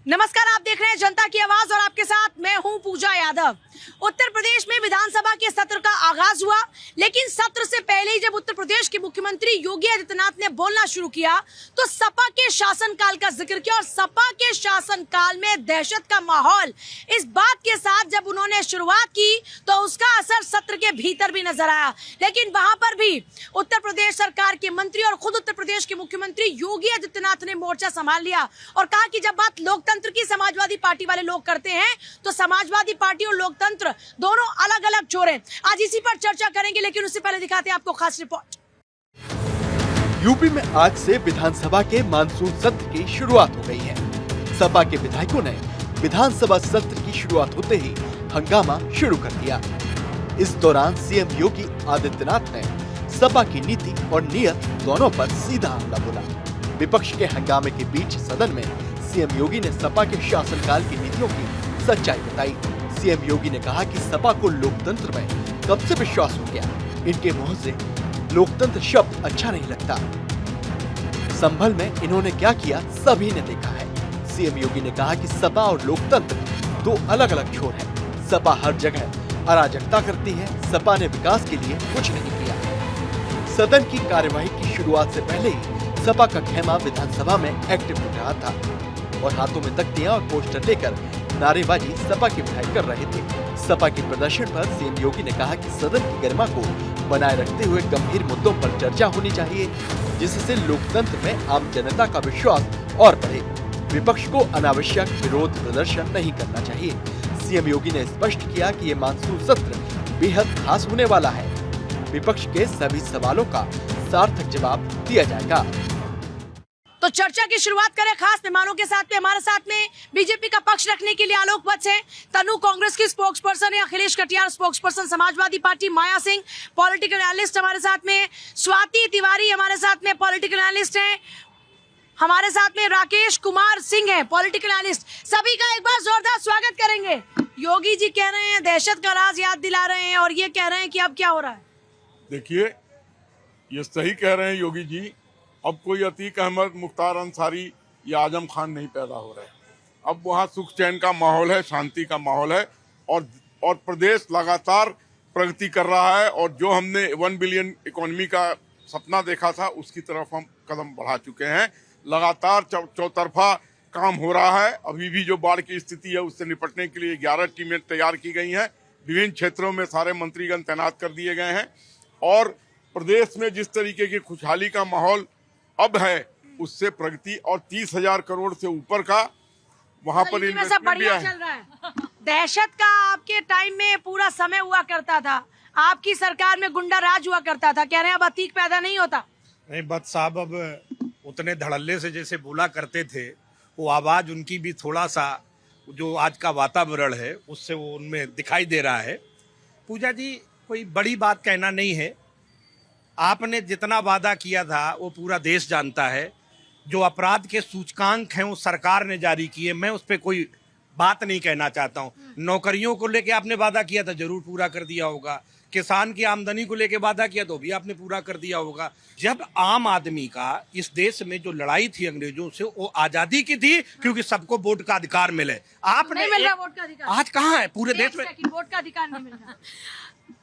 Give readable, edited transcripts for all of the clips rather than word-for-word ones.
नमस्कार, आप देख रहे हैं जनता की आवाज और आपके साथ मैं हूं पूजा यादव। उत्तर प्रदेश में विधानसभा के सत्र का आगाज हुआ, लेकिन सत्र से पहले ही जब उत्तर प्रदेश के मुख्यमंत्री योगी आदित्यनाथ ने बोलना शुरू किया तो सपा के शासनकाल का जिक्र किया और सपा के शासनकाल में दहशत का माहौल। इस बात के साथ जब उन्होंने शुरुआत की तो उसका असर सत्र के भीतर भी नजर आया, लेकिन वहां पर भी उत्तर प्रदेश सरकार के मंत्री और खुद उत्तर प्रदेश के मुख्यमंत्री योगी आदित्यनाथ ने मोर्चा संभाल लिया और कहा कि जब बात लोकतंत्र की समाजवादी पार्टी वाले लोग करते हैं तो समाजवादी पार्टी और लोकतंत्र दोनों अलग अलग चोर हैं। आज इसी पर चर्चा करेंगे, लेकिन उससे पहले दिखाते हैं आपको खास रिपोर्ट। यूपी में आज से विधानसभा के मानसून सत्र की शुरुआत हो गई है। सपा के विधायकों ने विधानसभा सत्र की शुरुआत होते ही हंगामा शुरू कर दिया। इस दौरान सीएम योगी आदित्यनाथ ने सपा की नीति और नियत दोनों पर सीधा हमला बोला। विपक्ष के हंगामे के बीच सदन में सीएम योगी ने सपा के शासनकाल की नीतियों की सच्चाई बताई। सीएम योगी ने कहा कि सपा को लोकतंत्र में कब से विश्वास हो गया, इनके मुंह से लोकतंत्र शब्द अच्छा नहीं लगता। संभल में इन्होंने क्या किया सभी ने देखा है। सीएम योगी ने कहा कि सपा और लोकतंत्र दो अलग अलग छोर हैं। सपा हर जगह अराजकता करती है, सपा ने विकास के लिए कुछ नहीं किया। सदन की कार्यवाही की शुरुआत से पहले ही सपा का खेमा विधानसभा में एक्टिव हो रहा था और हाथों में तख्तियां और पोस्टर लेकर नारेबाजी सपा के विधायक कर रहे थे। सपा के प्रदर्शन पर सीएम योगी ने कहा कि सदन की गरिमा को बनाए रखते हुए गंभीर मुद्दों पर चर्चा होनी चाहिए, जिससे लोकतंत्र में आम जनता का विश्वास और बढ़े। विपक्ष को अनावश्यक विरोध प्रदर्शन नहीं करना चाहिए। सीएम योगी ने स्पष्ट किया कि ये मानसून सत्र बेहद खास होने वाला है। विपक्ष के सभी सवालों का सार्थक जवाब दिया जाएगा। तो चर्चा की शुरुआत करें खास मेहमानों के साथ में। हमारे साथ में बीजेपी का पक्ष रखने के लिए आलोक वत्स है, तनु कांग्रेस की स्पोक्स पर्सन है, Akhilesh Katiyar spokesperson Samajwadi party, Maya Singh political analyst हमारे साथ में, स्वाति तिवारी हमारे साथ में पॉलिटिकल एनालिस्ट हैं, हमारे साथ में राकेश कुमार सिंह है पॉलिटिकल एनालिस्ट। सभी का एक बार जोरदार स्वागत करेंगे। योगी जी कह रहे हैं दहशत का राज याद दिला रहे हैं और ये कह रहे हैं कि अब क्या हो रहा है। देखिए, ये सही कह रहे हैं योगी जी। अब कोई अतीक अहमद, मुख्तार अंसारी या आजम खान नहीं पैदा हो रहे। अब वहाँ सुख चैन का माहौल है, शांति का माहौल है और प्रदेश लगातार प्रगति कर रहा है और जो हमने 1 बिलियन इकोनॉमी का सपना देखा था उसकी तरफ हम कदम बढ़ा चुके हैं। लगातार चौतरफा काम हो रहा है। अभी भी जो बाढ़ की स्थिति है उससे निपटने के लिए 11 टीमें तैयार की गई हैं। विभिन्न क्षेत्रों में सारे मंत्रीगण तैनात कर दिए गए हैं और प्रदेश में जिस तरीके की खुशहाली का माहौल अब है उससे प्रगति और 30,000 करोड़ से ऊपर का वहाँ पर इन्वेस्टमेंट भी चल रहा है। दहशत का आपके टाइम में पूरा समय हुआ करता था, आपकी सरकार में गुंडा राज हुआ करता था, कह रहे हैं अब अतीक पैदा नहीं होता। नहीं बट साहब, अब उतने धड़ल्ले से जैसे बोला करते थे वो आवाज उनकी भी थोड़ा सा जो आज का वातावरण है उससे वो उनमें दिखाई दे रहा है। पूजा जी, कोई बड़ी बात कहना नहीं है। आपने जितना वादा किया था वो पूरा देश जानता है। जो अपराध के सूचकांक हैं वो सरकार ने जारी किए, मैं उस पर कोई बात नहीं कहना चाहता हूँ। नौकरियों को लेके आपने वादा किया था, जरूर पूरा कर दिया होगा। किसान की आमदनी को लेके वादा किया तो भी आपने पूरा कर दिया होगा। जब आम आदमी का इस देश में जो लड़ाई थी अंग्रेजों से वो आजादी की थी, क्योंकि सबको वोट का अधिकार मिले। आपने नहीं मिल रहा वोट का अधिकार। आज कहाँ है पूरे देश में वोट का अधिकार नहीं मिल रहा।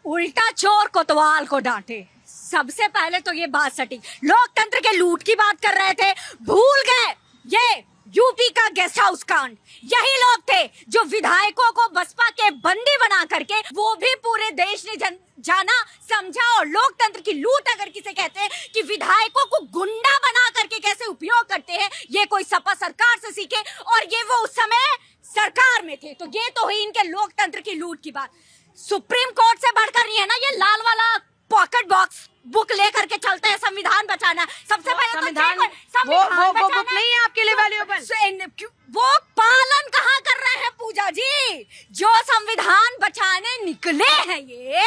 उल्टा चोर कोतवाल को डांटे। सबसे पहले तो ये बात सटीक, लोकतंत्र के लूट की बात कर रहे थे, भूल गए ये यूपी का गेस्ट हाउस कांड। यही लोग थे जो विधायकों को बसपा के बंदी बना करके, वो भी पूरे देश ने जाना समझा। और लोकतंत्र की लूट अगर किसे कहते हैं कि विधायकों को गुंडा बना करके कैसे उपयोग करते हैं, ये कोई सपा सरकार से सीखे और ये वो उस समय सरकार में थे। तो ये तो हुई इनके लोकतंत्र की लूट की बात। सुप्रीम कोर्ट से बढ़कर नहीं है ना, ये लाल वाला पॉकेट बॉक्स बुक लेकर के चलते हैं संविधान बचाना। सबसे पहले संविधान वो बुक नहीं है आपके लिए वैल्यूएबल। वो पालन कहाँ कर रहे हैं पूजा जी? जो संविधान बचाने निकले हैं ये,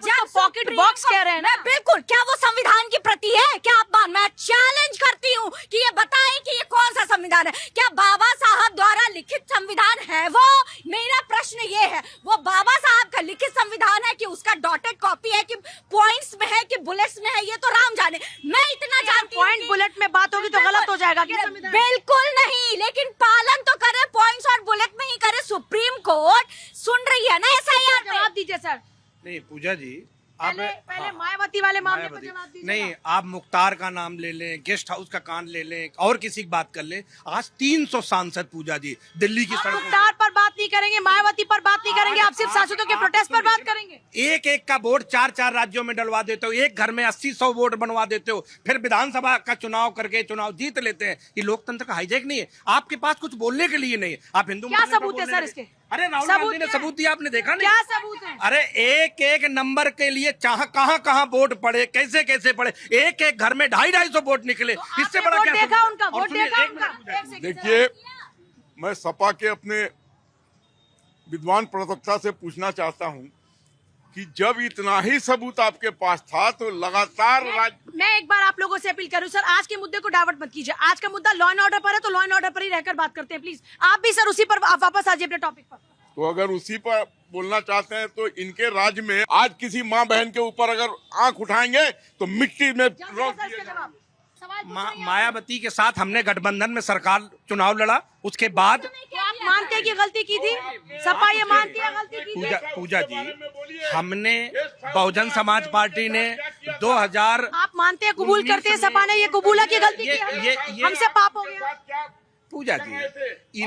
जब पॉकेट बॉक्स कह रहे हैं ना, बिल्कुल। क्या वो संविधान की प्रति है? क्या आप मैं चैलेंज करती हूँ कि ये बताएं कि ये कौन सा संविधान है? क्या बाबा साहब द्वारा लिखित संविधान है वो? मेरा प्रश्न ये है, वो बाबा साहब का लिखित संविधान है कि उसका डॉटेड कॉपी है कि पॉइंट्स में है कि बुलेट्स में है, ये तो राम जाने। मैं इतना जानती हूँ पॉइंट बुलेट में बात होगी तो गलत हो जाएगा। बिल्कुल नहीं, लेकिन पालन तो करे पॉइंट शॉट बुलेट में ही करे। सुप्रीम कोर्ट सुन रही है ना एसआईआर पे। जवाब दीजिए सर। नहीं पूजा जी, आप पहले मायावती वाले मामले पर मायावती। जवाब दीजिए। नहीं, आप मुख्तार का नाम ले लें, गेस्ट हाउस का कांड ले लें, और किसी की बात कर लें। आज 300 सांसद पूजा जी दिल्ली की सड़कों मुख्तार पर बात नहीं करेंगे, मायावती पर बात नहीं करेंगे, आप सिर्फ सांसदों के प्रोटेस्ट पर बात करेंगे। एक एक का वोट 4-4 राज्यों में डलवा देते हो, एक घर में 80-100 वोट बनवा देते हो, फिर विधानसभा का चुनाव करके चुनाव जीत लेते हैं। ये लोकतंत्र का हाईजैक नहीं है। आपके पास कुछ बोलने के लिए नहीं है। आप हिंदू क्या मुस्लिम सबूत है सर इसके? अरे राहुल सबूत गांधी ने क्या है? सबूत दिया, आपने देखा नहीं? क्या सबूत है? अरे एक एक नंबर के लिए कहाँ कहाँ वोट पड़े, कैसे कैसे पड़े, एक एक घर में 250-250 वोट निकले। इससे बड़ा वोट क्या देखा सबूत है? उनका, और वोट सुनिए, देखा एक उनका। मिनट, एक सेकंड देखिए, मैं सपा के अपने विद्वान प्रवक्ता से पूछना चाहता हूं कि जब इतना ही सबूत आपके पास था तो लगातार मैं एक बार आप लोगों से अपील करूं सर, आज के मुद्दे को डाइवर्ट मत कीजिए। आज का मुद्दा लॉ एंड ऑर्डर पर है, तो लॉ एंड ऑर्डर पर ही रहकर बात करते हैं प्लीज। आप भी सर उसी पर आप वापस आ जाइए अपने टॉपिक पर। तो अगर उसी पर बोलना चाहते हैं तो इनके राज्य में आज किसी माँ बहन के ऊपर अगर आंख उठाएंगे तो मिट्टी में जल्दी से रोक सर दिया इसका जाएगा। जवाब। सवाल पूछ रही हैं। मायावती के साथ हमने गठबंधन में सरकार चुनाव लड़ा, उसके बाद तो आप मानते हैं कि गलती की थी? सपा ये मानती है गलती की थी? पूजा जी, हमने बहुजन समाज पार्टी ने 2000 आप मानते हैं, कबूल करते हैं, सपा ने ये कबूला की गलती की है? ये- हमसे पाप हो गया। पूजा जी,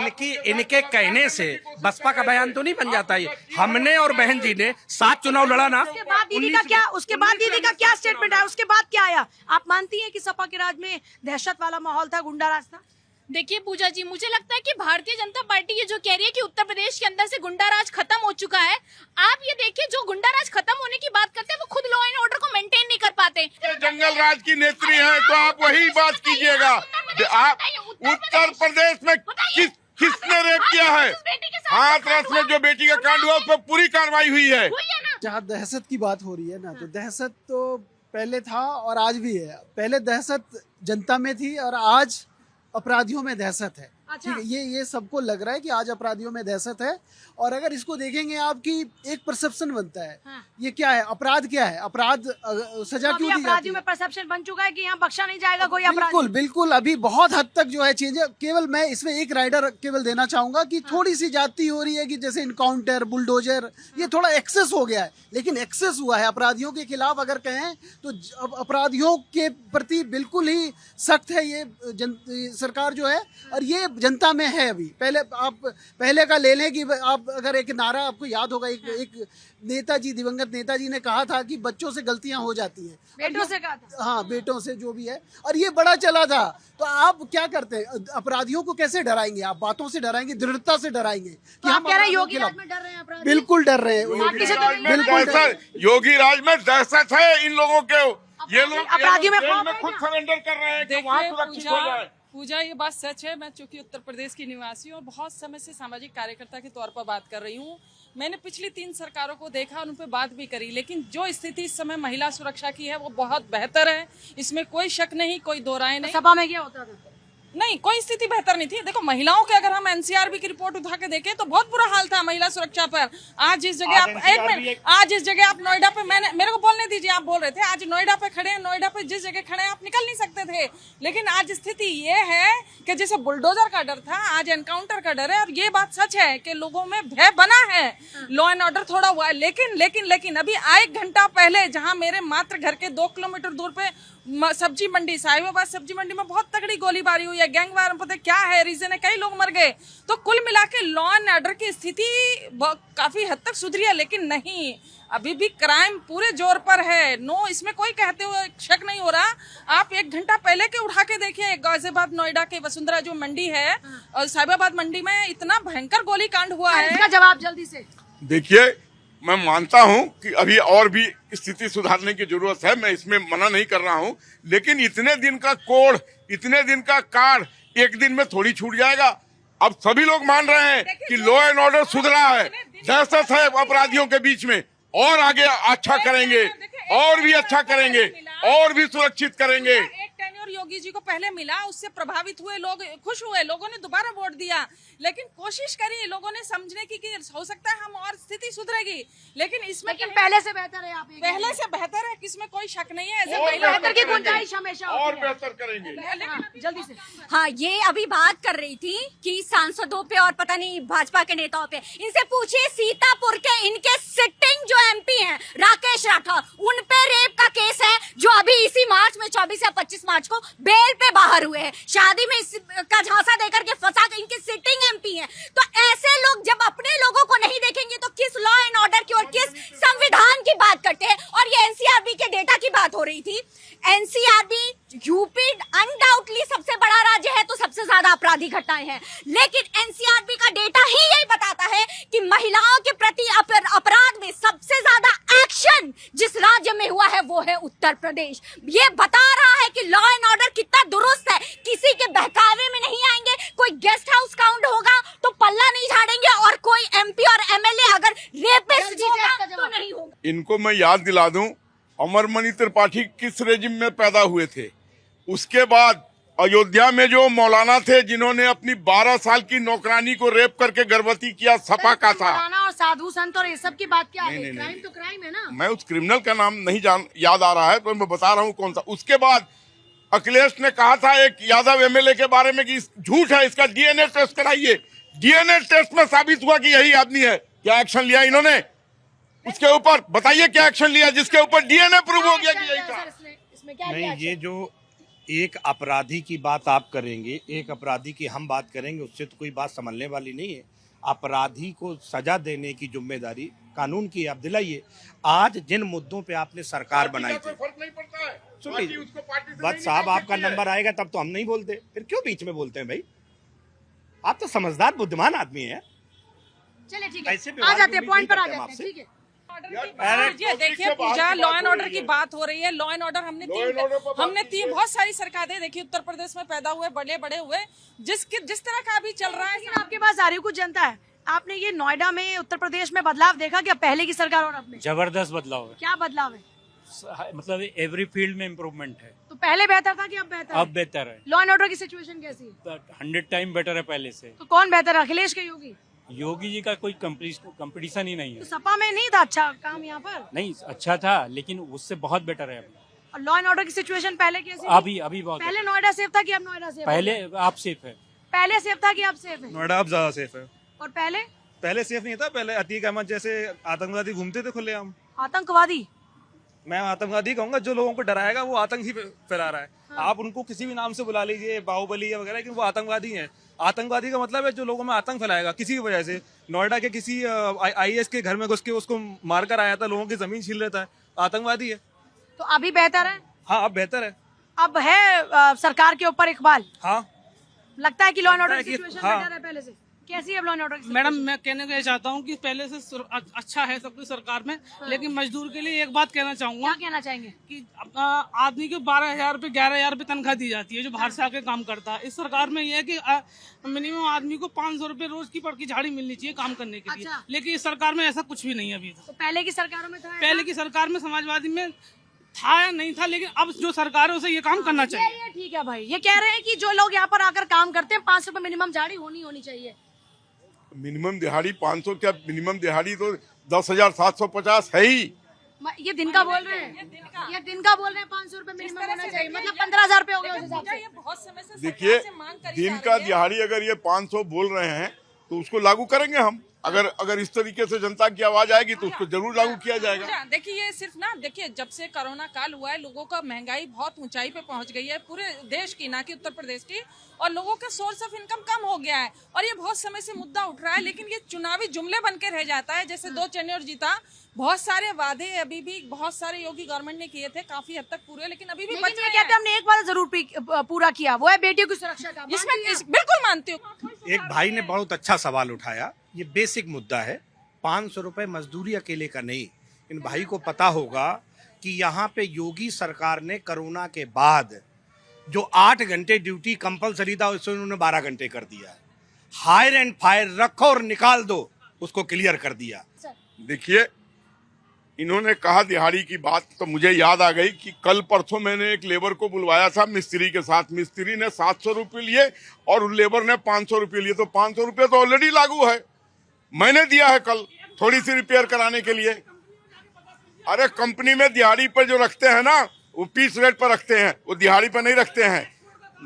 इनके कहने से बसपा का बयान तो नहीं बन जाता है। हमने और बहन जी ने 7 चुनाव लड़ा ना। उसके बाद दीदी का क्या, उसके बाद दीदी का क्या स्टेटमेंट आया, उसके बाद क्या आया? आप मानती हैं कि सपा के राज में दहशत वाला माहौल था, गुंडा राज था? देखिए पूजा जी, मुझे लगता है कि भारतीय जनता पार्टी ये जो कह रही है कि उत्तर प्रदेश के अंदर से गुंडा राज खत्म हो चुका है, आप ये देखिए जो गुंडा राज खत्म होने की बात करते हैं वो खुद लॉ एंड ऑर्डर को मेंटेन नहीं कर पाते। जंगल राज की नेत्री हैं तो आप वही बात कीजिएगा। आप उत्तर प्रदेश में किसने रेप किया है? हाथरस में जो बेटी का कांड हुआ उस पर पूरी कार्रवाई हुई है। जहाँ दहशत की बात हो रही है ना, तो दहशत तो पहले था और आज भी है। पहले दहशत जनता में थी और आज अपराधियों में दहशत है। अच्छा। ठीक है, ये सबको लग रहा है कि आज अपराधियों में दहशत है। और अगर इसको देखेंगे आपकी एक परसेप्शन बनता है। हाँ। ये क्या है, अपराध क्या है, अपराध सजा अभी क्यों दी जाती अपराधियों है? में परसेप्शन बन चुका है कि यहाँ बख्शा नहीं जाएगा कोई अपराधी। बिल्कुल बिल्कुल, अभी बहुत हद तक जो है चेंज है। केवल मैं इसमें एक राइडर केवल देना चाहूंगा कि थोड़ी सी जाती हो रही है कि जैसे इनकाउंटर, बुलडोजर, ये थोड़ा एक्सेस हो गया है। लेकिन एक्सेस हुआ है अपराधियों के खिलाफ अगर कहें तो अब अपराधियों के प्रति बिल्कुल ही सख्त है ये सरकार जो है। और ये जनता में है। अभी पहले आप पहले का ले लें कि आप अगर एक नारा आपको याद होगा, एक नेताजी, दिवंगत नेताजी ने कहा था कि बच्चों से गलतियां हो जाती हैं। बेटों से कहा था। हाँ, बेटों से जो भी है। और ये बड़ा चला था। तो आप क्या करते हैं, अपराधियों को कैसे डराएंगे? आप बातों से डराएंगे, दृढ़ता से डराएंगे कि तो आप कह रहे हैं अपराधियों योगी के राज खिलाफ- में डर रहे हैं अपराधी? बिल्कुल डर रहे हैं। बाकी से तो नहीं बिल्कुल डर रहे हैं। योगी राज में दहशत है इन लोगों के। ये लोग अपराधियों में जेल खौफ में है खुद क्या? सरेंडर कर रहे हैं कि वहाँ सुरक्षित हो जाए। पूजा, ये बात सच है। मैं चूंकि उत्तर प्रदेश की निवासी हूँ और बहुत समय से सामाजिक कार्यकर्ता के तौर पर बात कर रही हूँ। मैंने पिछली 3 सरकारों को देखा और उन पर बात भी करी, लेकिन जो स्थिति इस समय महिला सुरक्षा की है वो बहुत बेहतर है। इसमें कोई शक नहीं, कोई दो राय नहीं। सपा में क्या होता था? नहीं, कोई स्थिति बेहतर नहीं थी। देखो, महिलाओं के अगर हम एनसीआरबी की रिपोर्ट उठा के देखें तो बहुत बुरा हाल था महिला सुरक्षा पर। आज जिस जगह आप एक मिनट, आज जिस जगह आप नोएडा पे, मेरे को बोलने दीजिए, आप बोल रहे थे आज नोएडा पे खड़े हैं, नोएडा पे जिस जगह खड़े हैं आप निकल नहीं सकते थे। लेकिन आज स्थिति ये है कि जैसे बुलडोजर का डर था, आज एनकाउंटर का डर है। और ये बात सच है कि लोगों में भय बना है, लॉ एंड ऑर्डर थोड़ा हुआ है। लेकिन अभी 1 घंटा पहले जहाँ मेरे मात्र घर के 2 किलोमीटर दूर पे सब्जी मंडी, साहिबाबाद सब्जी मंडी में बहुत तगड़ी गोलीबारी हुई है, गैंग वार, पता क्या है रीजन है, कई लोग मर गए। तो कुल मिला के लॉ एंड ऑर्डर की स्थिति काफी हद तक सुधरी है, लेकिन नहीं, अभी भी क्राइम पूरे जोर पर है। नो, इसमें कोई कहते हुए शक नहीं हो रहा। आप 1 घंटा पहले के उठा के देखिए, गाजियाबाद नोएडा के वसुंधरा जो मंडी है और साहिबाबाद मंडी में इतना भयंकर गोली कांड हुआ है। इसका जवाब जल्दी से। देखिए, मैं मानता हूं कि अभी और भी स्थिति सुधारने की जरूरत है, मैं इसमें मना नहीं कर रहा हूं। लेकिन इतने दिन का कोढ़, इतने दिन का काढ़ एक दिन में थोड़ी छूट जाएगा। अब सभी लोग मान रहे हैं कि लॉ एंड ऑर्डर सुधरा है, दहशत है अपराधियों के बीच में, और आगे अच्छा करेंगे। और भी अच्छा करेंगे, और भी सुरक्षित करेंगे। एक टेन्योर योगी जी को पहले मिला, उससे प्रभावित हुए लोग, खुश हुए, लोगों ने दोबारा वोट दिया। लेकिन कोशिश करी लोगों ने समझने की कि हो सकता है हम और स्थिति सुधरेगी, लेकिन इसमें पहले से बेहतर है। आप पहले से बेहतर है, किसमें कोई शक नहीं है। और बेहतर की गुंजाइश हमेशा और होती है। बेहतर करेंगे। जल्दी से। हाँ, ये अभी बात कर रही थी कि सांसदों पे और पता नहीं भाजपा के नेताओं पे, इनसे पूछिए सीतापुर के इनके सिटिंग जो एमपी हैं राकेश राठौर, उन पे रेप का केस है जो अभी इसी मार्च में 24 या 25 मार्च को बेल पे बाहर हुए हैं, शादी में का झांसा देकर के फंसा के इनके सिटिंग एमपी हैं। तो ऐसे लोग जब अपने लोगों को नहीं देखेंगे तो किस लॉ एंड ऑर्डर की और किस संविधान की बात करते हैं। और ये एनसीआरबी के डेटा की बात हो रही थी। एनसीआरबी यूपी अनडाउटली सबसे बड़ा राज्य है तो सबसे ज्यादा आपराधिक घटनाएं हैं, लेकिन एनसीआरबी का डेटा ही यही बताता है कि महिलाओं के प्रति अपराध में सबसे ज्यादा एक्शन जिस राज्य में हुआ है वो है उत्तर प्रदेश। ये बता रहा है कि लॉ एंड ऑर्डर कितना दुरुस्त है, किसी के बहकावे में नहीं आएंगे। कोई गेस्ट हाउस काउंट होगा तो पल्ला नहीं झाड़ेंगे, और कोई एमपी और एमएलए अगर रेपिस्ट होगा तो नहीं होगा। इनको मैं याद दिला दूं, अमरमणि त्रिपाठी किस रेजिम में पैदा हुए थे। उसके बाद अयोध्या में जो मौलाना थे जिन्होंने अपनी 12 साल की नौकरानी को रेप करके गर्भवती किया, सपा का था। मौलाना और साधु संत और ये सब की बात क्या नहीं, है? नहीं, क्राइम नहीं। तो क्राइम है ना। मैं उस क्रिमिनल का नाम नहीं याद आ रहा है, तो मैं बता रहा हूँ कौन सा। उसके बाद अखिलेश ने कहा था एक यादव एमएलए के बारे में कि झूठ है, इसका डीएनए टेस्ट कराइए। डीएनए टेस्ट में साबित हुआ कि यही आदमी है। क्या एक्शन लिया इन्होंने उसके ऊपर? बताइए क्या एक्शन लिया जिसके ऊपर डीएनए प्रूव हो गया कि यही था। इसमें क्या नहीं, ये जो एक अपराधी की बात आप करेंगे, एक अपराधी की हम बात करेंगे, उससे तो कोई बात समझने वाली नहीं है। अपराधी को सजा देने की जिम्मेदारी कानून की आप दिलाइए। आज जिन मुद्दों पे आपने सरकार बनाई थी, फर्क नहीं पड़ता है। सुनिए बट साहब, आपका नंबर आएगा तब तो हम नहीं बोलते, फिर क्यों बीच में बोलते हैं भाई? आप तो समझदार बुद्धिमान आदमी है। चलिए ठीक है, ऐसे आ व्यवहार जाते हैं, उम्मीद पॉइंट पर आ नहीं जाते करते हैं। ठीक है, ये देखिए पूजा, लॉ एंड ऑर्डर की बात हो रही है। लॉ एंड ऑर्डर हमने बहुत सारी सरकारें देखी उत्तर प्रदेश में पैदा हुए, बड़े बड़े हुए, जिस तरह का अभी चल रहा है। लेकिन आपके पास आ रही कुछ जनता है। आपने ये नोएडा में उत्तर प्रदेश में बदलाव देखा क्या पहले की सरकार और अब में? जबरदस्त बदलाव है। क्या बदलाव है? मतलब एवरी फील्ड में इम्प्रूवमेंट है। तो पहले बेहतर था कि अब बेहतर? अब बेहतर है। लॉ एंड ऑर्डर की सिचुएशन कैसी है? 100 टाइम बेटर है पहले से। तो कौन बेहतर है, अखिलेश के योगी? योगी जी का कोई कंपटीशन ही नहीं तो है। सपा में नहीं था अच्छा काम यहाँ पर? नहीं, अच्छा था लेकिन उससे बहुत बेटर है अभी। और लॉ एंड ऑर्डर की सिचुएशन पहले कैसी थी? अभी बहुत पहले नोएडा सेफ था कि अब नोएडा सेफ? पहले आप सेफ है। पहले सेफ था कि अब सेफ है? नोएडा अब ज्यादा सेफ है। और पहले सेफ नहीं था। पहले अतीक अहमद जैसे आतंकवादी घूमते थे खुलेआम। आतंकवादी? मैं आतंकवादी कहूंगा, जो लोगों को डराएगा वो आतंक ही फैला रहा है। हाँ। आप उनको किसी भी नाम से बुला लीजिए, बाहुबली या वगैरह, लेकिन वो आतंकवादी हैं। आतंकवादी का मतलब है जो लोगों में आतंक फैलाएगा किसी भी वजह से। नोएडा के किसी आईएएस के घर में घुस के उसको मारकर आया था, लोगों की जमीन छीन लेता है, आतंकवादी है। तो अभी बेहतर है? हाँ, अब बेहतर है। अब है सरकार के ऊपर इकबाल? हाँ, लगता है कि लॉ एंड ऑर्डर लगता की है कि- सिचुएशन हाँ। बेटर है पहले से? कैसी है लॉ एंड ऑर्डर? मैडम, मैं कहने को ये चाहता हूँ कि पहले से अच्छा है सब कुछ सरकार में, लेकिन मजदूर के लिए एक बात कहना चाहूंगा। क्या कहना चाहेंगे? कि आदमी को 12,000 रुपये 11,000 रुपये तनख्वाह दी जाती है जो बाहर से आके काम करता है। इस सरकार में ये है कि मिनिमम आदमी को 500 रुपये रोज की पड़की झाड़ी मिलनी चाहिए काम करने के लिए। अच्छा। लेकिन इस सरकार में ऐसा कुछ भी नहीं है अभी। तो पहले की सरकारों में था? पहले की सरकार में समाजवादी में था या नहीं था, लेकिन अब जो सरकार है उसे ये काम करना चाहिए। ये ठीक है भाई, ये कह रहे हैं कि जो लोग यहाँ पर आकर काम करते हैं 500 रुपए मिनिमम झाड़ी होनी चाहिए। मिनिमम दिहाड़ी 500 क्या, मिनिमम दिहाड़ी तो 10,750 है ही। ये दिन का बोल रहे हैं, ये दिन का बोल रहे हैं 500 रुपए मिनिमम होना चाहिए, मतलब 15,000 रुपए हो गए उस हिसाब से। ये बहुत समय से देखिए, सरकार से मांग करी दिन जा का रही है। दिहाड़ी अगर ये 500 बोल रहे हैं तो उसको लागू करेंगे हम। अगर इस तरीके से जनता की आवाज आएगी तो उसको जरूर लागू किया जाएगा। देखिए, ये सिर्फ ना, देखिए जब से कोरोना काल हुआ है लोगों का महंगाई बहुत ऊंचाई पे पहुंच गई है, पूरे देश की, ना कि उत्तर प्रदेश की, और लोगों का सोर्स ऑफ इनकम कम हो गया है। और ये बहुत समय से मुद्दा उठ रहा है, लेकिन ये चुनावी जुमले बन के रह जाता है। जैसे 2 टेन्योर जीता, बहुत सारे वादे अभी भी बहुत सारे योगी गवर्नमेंट ने किए थे, काफी हद तक पूरे, लेकिन अभी भी बच रहे कहते हमने एक बार जरूर पूरा किया, वो है बेटियों की सुरक्षा का। बिल्कुल मानती हूँ। एक भाई ने बहुत अच्छा सवाल उठाया। ये बेसिक मुद्दा है। 500 रुपए मजदूरी अकेले का नहीं। इन भाई को पता होगा कि यहाँ पे योगी सरकार ने कोरोना के बाद जो 8 घंटे ड्यूटी कंपलसरी था उससे उन्होंने 12 घंटे कर दिया है। हायर एंड फायर रखो और निकाल दो, उसको क्लियर कर दिया। देखिए, इन्होंने कहा दिहाड़ी की बात, तो मुझे याद आ गई कि कल परसों मैंने एक लेबर को बुलवाया था मिस्त्री के साथ। मिस्त्री ने 700 रुपये लिए और लेबर ने 500 रुपये लिए, तो 500 रुपये तो ऑलरेडी लागू है। मैंने दिया है कल थोड़ी सी रिपेयर कराने के लिए। अरे कंपनी में दिहाड़ी पर जो रखते हैं ना, वो पीस रेट पर रखते हैं, वो दिहाड़ी पर नहीं रखते हैं।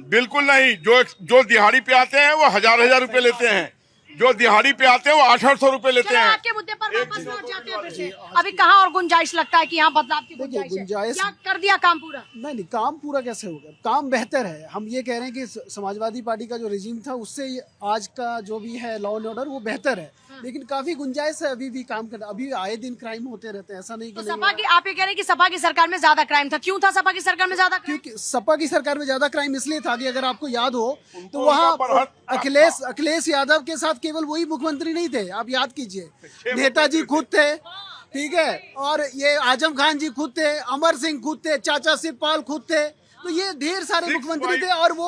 बिल्कुल नहीं। जो दिहाड़ी पे आते हैं वो हजार रुपए लेते हैं, जो दिहाड़ी पे आते हैं वो 800 रुपए लेते हैं। आपके मुद्दे पर वापस लौट जाते हैं फिर से। अभी कहाँ और गुंजाइश लगता है कि यहाँ बदलाव की गुंजाइश है? क्या कर दिया काम पूरा? नहीं, काम पूरा कैसे होगा? काम बेहतर है। हम ये कह रहे हैं कि समाजवादी पार्टी का जो रिजीम था उससे आज का जो भी है लॉ एंड ऑर्डर वो बेहतर है, लेकिन काफी गुंजाइश है अभी भी काम करना। अभी आए दिन क्राइम होते रहते हैं, ऐसा नहीं कि सपा की, आप ये कह रहे हैं कि सपा की सरकार में ज्यादा क्राइम था। क्यों था सपा की सरकार में ज्यादा? क्योंकि सपा की सरकार में ज्यादा क्राइम इसलिए था कि अगर आपको याद हो तो वहाँ अखिलेश यादव के साथ केवल वही मुख्यमंत्री नहीं थे, आप याद कीजिए, नेताजी खुद थे, ठीक है, और ये आजम खान जी खुद थे, अमर सिंह खुद थे, चाचा शिवपाल खुद थे। तो ये ढेर सारे मुख्यमंत्री थे और वो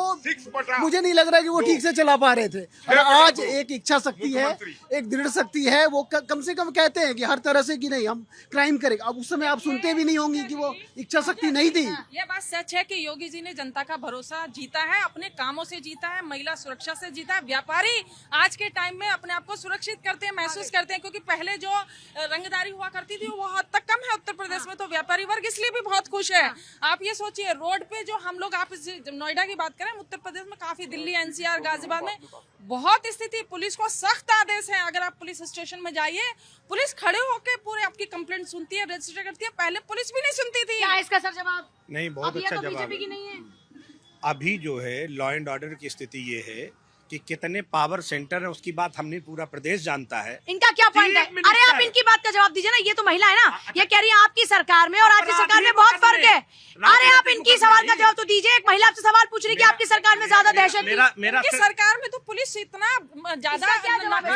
मुझे नहीं लग रहा है कि वो ठीक से चला पा रहे थे। और आज एक इच्छा शक्ति है, एक दृढ़ शक्ति है, वो कम से कम कहते हैं कि हर तरह से कि नहीं हम क्राइम करेंगे। अब उस समय आप सुनते भी नहीं होंगे कि वो इच्छा शक्ति नहीं थी। ये बात सच है कि योगी जी ने जनता का भरोसा जीता है, अपने कामों से जीता है, महिला सुरक्षा से जीता है। व्यापारी आज के टाइम में अपने आप को सुरक्षित करते हैं, महसूस करते हैं, क्योंकि पहले जो रंगदारी हुआ करती थी वो हद तक कम है उत्तर प्रदेश में। तो व्यापारी वर्ग इसलिए भी बहुत खुश है। आप ये सोचिए, रोड पे जो हम लोग, आप नोएडा की बात करें, उत्तर प्रदेश में काफी, दिल्ली, एनसीआर, गाजियाबाद में बहुत स्थिति, पुलिस को सख्त आदेश है। अगर आप पुलिस स्टेशन में जाइए, पुलिस खड़े होकर पूरे आपकी कंप्लेंट सुनती है, रजिस्टर करती है। पहले पुलिस भी नहीं सुनती थी। क्या इसका सर जवाब? नहीं, बहुत अच्छा जवाब की नहीं है। अभी जो है लॉ एंड ऑर्डर की स्थिति ये है कि कितने पावर सेंटर है, उसकी बात हमने पूरा प्रदेश जानता है। इनका क्या पॉइंट है? अरे आप इनकी बात का जवाब दीजिए ना। ये तो महिला है ना, ये कह रही है आपकी सरकार में और आपकी सरकार में बहुत फर्क है। अरे आप इनकी सवाल का जवाब तो दीजिए। एक महिला आपसे सवाल पूछ रही है कि आपकी सरकार में ज्यादा दहशत मेरा सरकार में तो पुलिस इतना ज्यादा,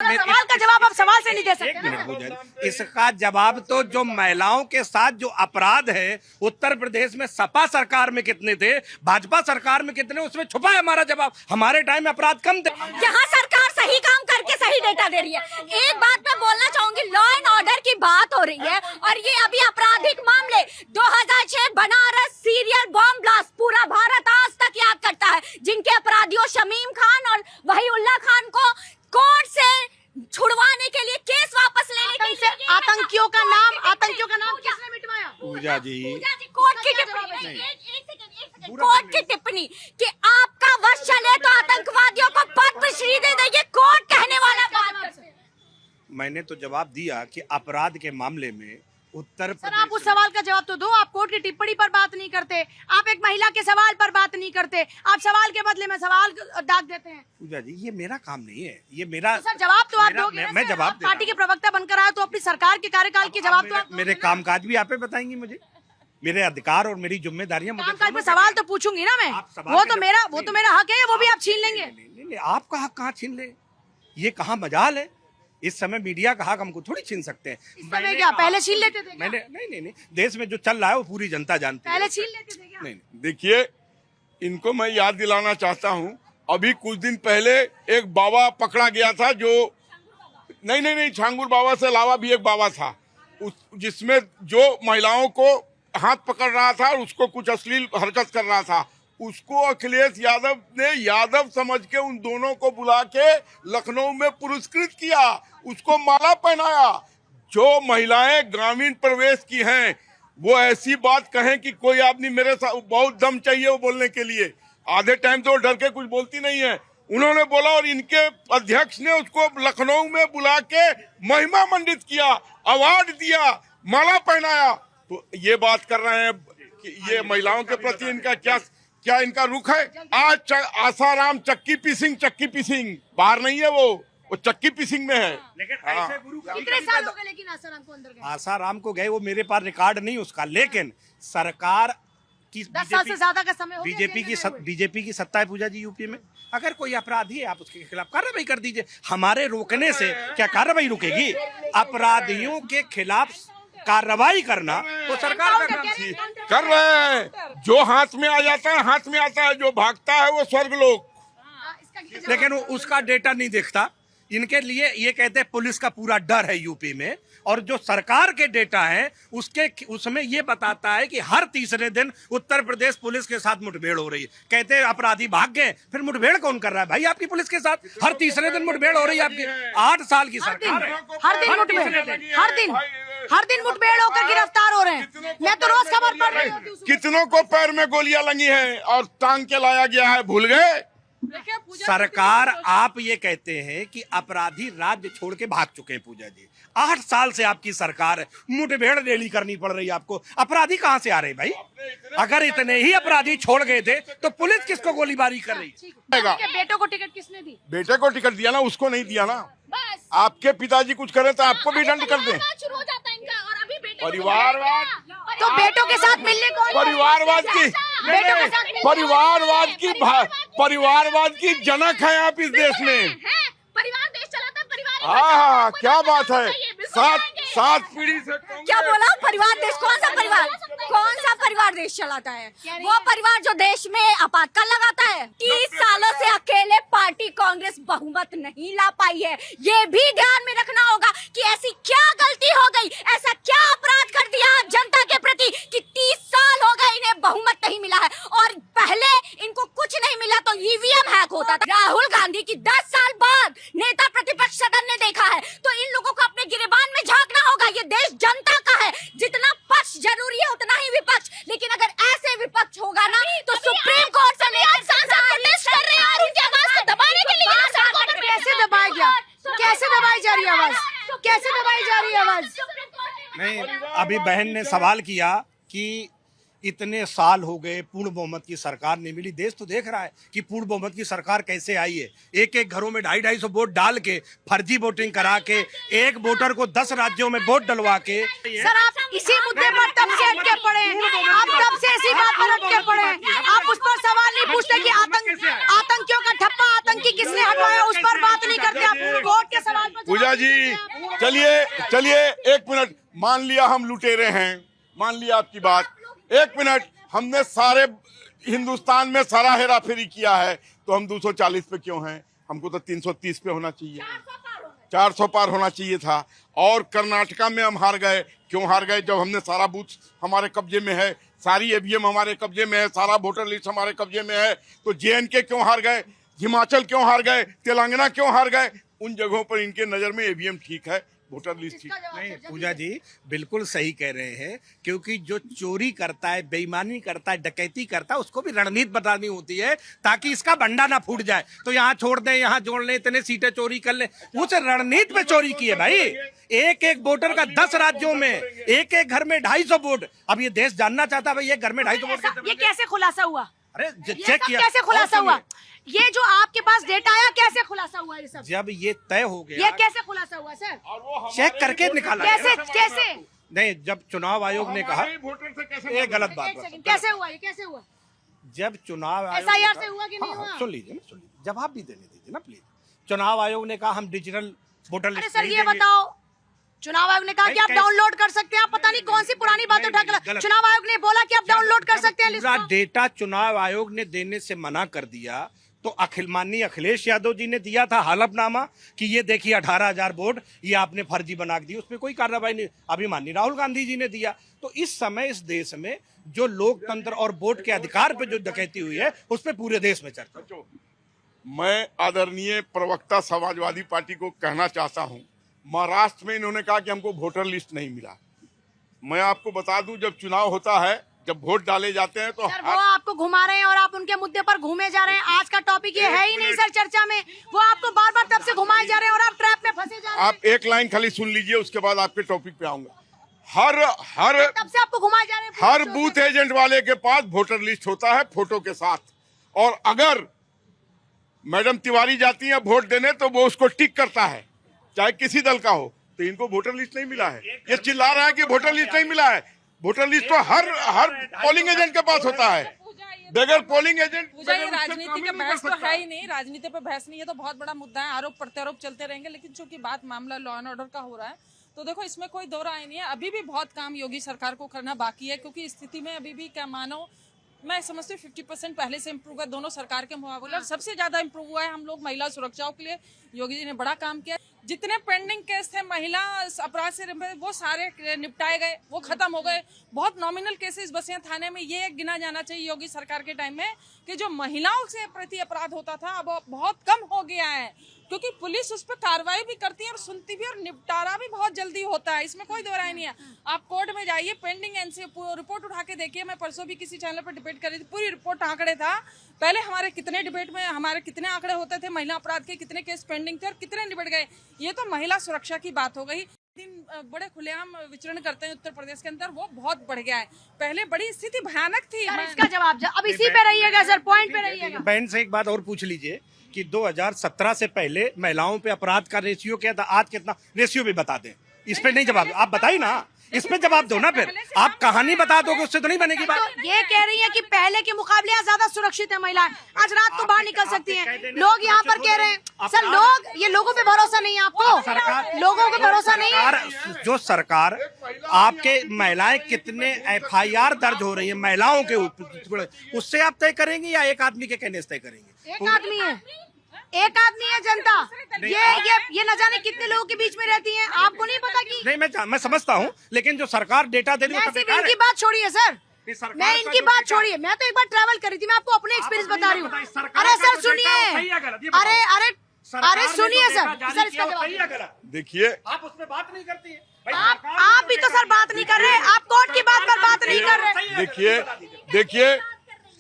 सवाल का जवाब आप सवाल से नहीं दे सकते। एक मिनट हो जाए। इसका जवाब तो जो महिलाओं के साथ जो अपराध है उत्तर प्रदेश में सपा सरकार में कितने थे, भाजपा सरकार में कितने, उसमें छुपा है हमारा जवाब। हमारे टाइम में अपराध कम थे। यहाँ सरकार सही काम करके सही डेटा दे रही है। एक बात मैं बोलना चाहूंगी, लॉ एंड ऑर्डर की बात हो रही है और ये अभी आपराधिक मामले 2006 बनारस सीरियल बॉम्ब ब्लास्ट पूरा भारत आज तक याद करता है, जिनके अपराधियों शमीम खान और वहीउल्लाह खान को कोर्ट से छुड़वाने के लिए, केस वापस लेने के लिए, आतंकियों का नाम किसने मिटवाया? पूजा जी कोर्ट की टिप्पणी, कोर्ट की टिप्पणी कि आपका वश चले तो आतंकवादियों को पद्मश्री दे देंगे, कोर्ट कहने वाला बात। मैंने तो जवाब दिया कि अपराध के मामले में उत्तर सर, आप उस सवाल का जवाब तो दो। आप कोर्ट की टिप्पणी पर बात नहीं करते, आप एक महिला के सवाल पर बात नहीं करते, आप सवाल के बदले में सवाल दाग देते हैं। पूजा जी, ये मेरा काम नहीं है, ये मेरा तो सर जवाब तो आप दोगे। मैं जवाब दे पार्टी के प्रवक्ता बनकर आए तो अपनी सरकार के कार्यकाल के जवाब तो आप मेरे कामकाज भी आप बताएंगी मुझे, मेरे अधिकार और मेरी जिम्मेदारियां मुझे। कामकाज पे सवाल तो पूछूंगी ना मैं, वो तो मेरा हक है, वो भी आप छीन लेंगे। नहीं, आपका हक कहाँ छीन ले? ये कहाँ मजाल है? इस समय मीडिया का हक हमको थोड़ी छीन सकते हैं। इस समय क्या पहले छीन लेते थे? मैंने नहीं, देश में जो चल रहा है वो पूरी जनता जानती है। पहले छीन लेते थे क्या? नहीं। देखिए, इनको मैं याद दिलाना चाहता हूं, अभी कुछ दिन पहले एक बाबा पकड़ा गया था, जो नहीं, छांगुर बाबा से अलावा भी एक बाबा था, जिसमें जो महिलाओं को हाथ पकड़ रहा था और उसको कुछ अश्लील हरकत कर रहा था। उसको अखिलेश यादव ने यादव समझ के उन दोनों को बुला के लखनऊ में पुरस्कृत किया, उसको माला पहनाया। जो महिलाएं ग्रामीण प्रवेश की हैं वो ऐसी बात कहें कि कोई आदमी मेरे साथ, बहुत दम चाहिए वो बोलने के लिए। आधे टाइम तो डर के कुछ बोलती नहीं है। उन्होंने बोला और इनके अध्यक्ष ने उसको लखनऊ में बुला के महिमा मंडित किया, अवार्ड दिया, माला पहनाया। तो ये बात कर रहे हैं कि ये महिलाओं के प्रति इनका क्या इनका रुख है? आज आसाराम चक्की पीसिंग बाहर नहीं है, वो चक्की पीसिंग में है। लेकिन ऐसे गुरु कितने साल हो गए लेकिन आसाराम को अंदर गए? आसाराम को गए, वो मेरे पास रिकॉर्ड नहीं उसका, लेकिन सरकार की 10 साल से ज्यादा का समय हो गया। बीजेपी की सत्ता है पूजा जी यूपी में। अगर कोई अपराधी है आप उसके खिलाफ कार्रवाई कर दीजिए। हमारे रोकने से क्या कार्रवाई रुकेगी? अपराधियों के खिलाफ कार्रवाई करना तो सरकार का काम कर रहे हैं। जो हाथ में आ जाता है हाथ में आता है, जो भागता है वो स्वर्ग लोक। लेकिन उसका डेटा नहीं देखता। इनके लिए ये कहते हैं पुलिस का पूरा डर है यूपी में, और जो सरकार के डेटा है उसमें ये बताता है कि हर तीसरे दिन उत्तर प्रदेश पुलिस के साथ मुठभेड़ हो रही है। कहते हैं अपराधी भाग गए, फिर मुठभेड़ कौन कर रहा है भाई आपकी पुलिस के साथ? हर तीसरे दिन मुठभेड़ हो रही है आपकी। 8 साल की सरकार है, हर दिन मुठभेड़, हर दिन मुठभेड़ होकर गिरफ्तार हो रहे हैं। मैं तो रोज खबर पढ़ रही हूँ। कितनों को पैर में गोलियां लगी है और टांग के लाया गया है, भूल गए? सरकार, आप ये कहते हैं कि अपराधी राज्य छोड़ के भाग चुके हैं। पूजा जी, 8 साल से आपकी सरकार है, मुठभेड़ डेली करनी पड़ रही है आपको। अपराधी कहां से आ रहे भाई? अगर इतने ही अपराधी छोड़ गए थे तो पुलिस किसको गोलीबारी कर रही है? बेटों को टिकट किसने दी? बेटे को टिकट दिया ना, उसको नहीं दिया ना। आपके पिताजी कुछ करें तो आपको भी दंड कर दे। परिवारवाद, तो बेटों के साथ मिलने को परिवारवाद की जनक है आप इस देश में। परिवार देश चलाता है, परिवार हाँ, क्या बात है। 7 पीढ़ी से क्या बोला? परिवार देश? कौन सा परिवार देश चलाता है? वो परिवार जो देश में आपातकाल लगाता है। 30 सालों से अकेले पार्टी कांग्रेस बहुमत नहीं ला पाई है। ये भी ध्यान में रखना होगा कि ऐसी क्या गलती हो गई, ऐसा क्या अपराध कर दिया आप जनता के प्रति कि 30 साल हो गए इन्हें बहुमत नहीं मिला है। और पहले इनको कुछ नहीं मिला तो ईवीएम हैक होता था। राहुल गांधी की 10 साल बाद नेता प्रतिपक्ष सदन ने देखा है, तो इन लोगों को अपने गिरेबान में झांकना होगा। ये देश जनता का है, जितना पक्ष जरूरी है उतना ही विपक्ष। लेकिन अगर ऐसे विपक्ष होगा ना तो सुप्रीम कोर्ट से प्रोटेस्ट कर रहे हैं और उनकी आवाज को दबाने के लिए कैसे दबाया गया? कैसे दबाई जा रही है आवाज? कैसे दबाई जा रही है आवाज? नहीं, अभी बहन ने सवाल किया कि इतने साल हो गए पूर्ण बहुमत की सरकार नहीं मिली। देश तो देख रहा है कि पूर्ण बहुमत की सरकार कैसे आई है। एक घरों में 250-250 वोट डाल के, फर्जी वोटिंग करा के, एक वोटर को 10 राज्यों में वोट डलवा के। सर, आप इसी मुद्दे पर तब से अटके पड़े हैं, आप तब से इसी बात पर अटके पड़े हैं। आप उस पर सवाल नहीं पूछते कि आतंकियों का ठप्पा आतंकी किसने हटवाया, उस पर बात नहीं करते। आप वोट के सवाल पर। पूजा जी, चलिए 1 मिनट। मान लिया हम लुटेरे हैं, मान लिया आपकी बात। 1 मिनट, हमने सारे हिंदुस्तान में सारा हेरा फेरी किया है, तो हम 240 पे क्यों हैं? हमको तो 330 पे होना चाहिए, 400 पार होना चाहिए था। और कर्नाटका में हम हार गए। क्यों हार गए? जब हमने सारा बूथ हमारे कब्जे में है, सारी ईवीएम हमारे कब्जे में है, सारा वोटर लिस्ट हमारे कब्जे में है। तो JNK क्यों हार गए? हिमाचल क्यों हार गए? तेलंगाना क्यों हार गए? उन जगहों पर इनके नजर में ईवीएम ठीक है, वोटर लिस्ट ठीक नहीं। पूजा जी बिल्कुल सही कह रहे हैं, क्योंकि जो चोरी करता है, बेईमानी करता है, डकैती करता है, उसको भी रणनीति बतानी होती है ताकि इसका भंडा ना फूट जाए। तो यहाँ छोड़ दें, यहाँ जोड़ लें, इतने सीटें चोरी कर लें। उस रणनीति पे चोरी की है भाई। एक वोटर का 10 राज्यों में, एक घर में 250 वोट। अब ये देश जानना चाहता है भाई, एक घर में 250 वोट ये कैसे खुलासा हुआ? अरे चेक किया, कैसे खुलासा हुआ? ये जो आपके पास डेटा आया, कैसे खुलासा हुआ ये सब? जब ये तय हो गया, ये कैसे खुलासा हुआ सर? चेक करके निकाला। कैसे? नहीं, जब चुनाव आयोग ने कहा, ये गलत बात है। कैसे हुआ? ये कैसे हुआ? जब चुनाव आयोग SIR से हुआ कि नहीं हुआ? सुन लीजिए ना, जवाब भी देने दीजिए ना प्लीज। चुनाव आयोग ने कहा हम डिजिटल वोटर अरे लिस्ट सर, ये बताओ, चुनाव आयोग ने कहा कि आप डाउनलोड कर सकते हैं। आप पता नहीं कौन सी पुरानी बात उठा कर। चुनाव आयोग ने बोला कि आप डाउनलोड कर सकते हैं। पूरा डेटा चुनाव आयोग ने देने से मना कर दिया। तो माननीय अखिलेश यादव जी ने दिया था हलफनामा कि ये देखिए 18,000 वोट ये आपने फर्जी बना दी, उसमें कोई कार्रवाई नहीं। अभी माननीय राहुल गांधी जी ने दिया। तो इस समय इस देश में जो लोकतंत्र और वोट के अधिकार पे जो डकैती हुई है, उस पर पूरे देश में चर्चा। मैं आदरणीय प्रवक्ता समाजवादी पार्टी को कहना चाहता हूं, महाराष्ट्र में इन्होंने कहा कि हमको वोटर लिस्ट नहीं मिला। मैं आपको बता दूं, जब चुनाव होता है, जब वोट डाले जाते हैं तो सर, वो आपको घुमा रहे हैं और आप उनके मुद्दे पर घूमे जा रहे हैं। आज का टॉपिक ये है ही नहीं सर चर्चा में। वो आपको बार बार तब से घुमाए जा रहे हैं और आप ट्रैप में फंसे जा रहे हैं। आप एक लाइन खाली सुन लीजिए, उसके बाद आपके टॉपिक पे आऊंगा। हर तब से आपको घुमाए जा रहे हैं। हर बूथ एजेंट वाले के पास वोटर लिस्ट होता है फोटो के साथ, और अगर मैडम तिवारी जाती है वोट देने तो वो उसको टिक करता है, चाहे किसी दल का हो। तो इनको वोटर लिस्ट नहीं मिला है। ये चिल्ला रहा है कि वोटर लिस्ट नहीं मिला है। वोटर लिस्ट तो हर पोलिंग एजेंट के पास होता है। बगैर पोलिंग एजेंट पूजा, ये राजनीति के बहस तो है ही नहीं, राजनीति पे बहस नहीं है। तो बहुत बड़ा मुद्दा है, आरोप प्रत्यारोप चलते रहेंगे। लेकिन चूंकि बात मामला लॉ एंड ऑर्डर का हो रहा है, तो देखो इसमें कोई दो राय नहीं है। अभी भी बहुत काम योगी सरकार को करना बाकी है, क्योंकि स्थिति में अभी भी क्या मानो मैं समझती हूँ 50% पहले से इम्प्रूव है दोनों सरकार के मुकाबले। और सबसे ज्यादा इम्प्रूव हुआ है हम लोग महिला सुरक्षाओं के लिए। योगी जी ने बड़ा काम किया। जितने पेंडिंग केस थे महिला अपराध से वो सारे निपटाए गए, वो खत्म हो गए। बहुत नॉमिनल केसेस बचे हैं थाने में। ये गिना जाना चाहिए योगी सरकार के टाइम में कि जो महिलाओं से प्रति अपराध होता था अब बहुत कम हो गया है, क्योंकि पुलिस उस पर कार्रवाई भी करती है और सुनती भी, और निपटारा भी बहुत जल्दी होता है। इसमें कोई दो राय नहीं है। आप कोर्ट में जाइए, पेंडिंग एनसी रिपोर्ट उठा के देखिए। मैं परसों भी किसी चैनल पर डिबेट कर रही थी, पूरी रिपोर्ट आंकड़े था। पहले हमारे कितने डिबेट में हमारे कितने आंकड़े होते थे महिला अपराध के, कितने केस पेंडिंग थे और कितने निपट गए। ये तो महिला सुरक्षा की बात हो गई। दिन बड़े खुलेआम विचरण करते हैं उत्तर प्रदेश के अंदर, वो बहुत बढ़ गया है। पहले बड़ी स्थिति भयानक थी। इसका जवाब अब इसी पे रहिएगा सर, पॉइंट पे रहिएगा। बहन से एक बात और पूछ लीजिए कि 2017 से पहले महिलाओं पे अपराध का रेशियो क्या था, आज कितना रेशियो भी बता दें। इस पे नहीं जवाब, आप बताइए ना, इस पे जवाब दो ना। फिर आप कहानी बता दोगे उससे तो नहीं बनेगी बात। तो ये कह रही है कि पहले के मुकाबले आज ज्यादा सुरक्षित है महिलाएं, आज रात को बाहर निकल सकती हैं। लोग यहाँ पर कह रहे हैं सर, ये लोगों पे भरोसा नहीं है आपको, लोगों पे भरोसा नहीं है। जो सरकार आपके महिलाएं कितने FIR दर्ज हो रही है महिलाओं के ऊपर, उससे आप तय करेंगे या एक आदमी के कहने से तय करेंगे? एक आदमी है जनता। ये न जाने कितने लोगों के बीच में रहती हैं, आपको नहीं पता कि नहीं। मैं समझता हूँ, लेकिन जो सरकार डेटा दे रही है इनकी बात छोड़िए सर, मैं इनकी बात छोड़िए। मैं तो एक बार ट्रैवल करी थी, मैं आपको अपने एक्सपीरियंस बता रही हूँ। अरे सर सुनिए, अरे सुनिए सर, इसका जवाब देखिए, आप उसमें बात नहीं करती है। आप भी तो सर बात नहीं कर रहे, आप कोर्ट की बात पर बात नहीं कर रहे। देखिए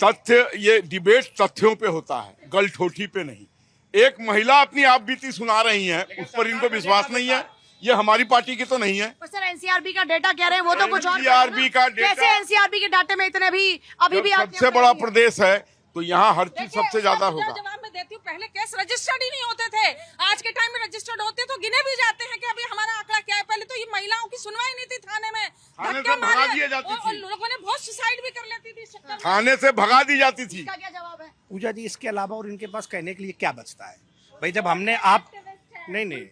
तथ्य, ये डिबेट तथ्यों पे होता है, गलठोठी पे नहीं। एक महिला अपनी आप बीती सुना रही हैं, उस पर इनको विश्वास नहीं है। ये हमारी पार्टी की तो नहीं है। सर एनसीआरबी का डेटा कह रहे हैं, वो तो कुछ और। एनसीआरबी का डेटा, कैसे एनसीआरबी के डाटे में इतने अभी भी सबसे बड़ा प्रदेश है तो यहाँ हर चीज सबसे ज्यादा होगा। जवाब मैं देती हूँ, पहले केस रजिस्टर्ड ही नहीं होते थे, आज के टाइम में रजिस्टर्ड होते तो गिने भी जाते हैं कि अभी हमारा आंकड़ा क्या है। पहले तो ये महिलाओं की सुनवाई नहीं थी थाने में, थाने से भगा दी जाती थी, लोगों ने बहुत सुसाइड भी कर लेती थी, थाने से भगा दी जाती थी। क्या जवाब है पूजा जी? इसके अलावा और इनके पास कहने के लिए क्या बचता है भाई? जब हमने नहीं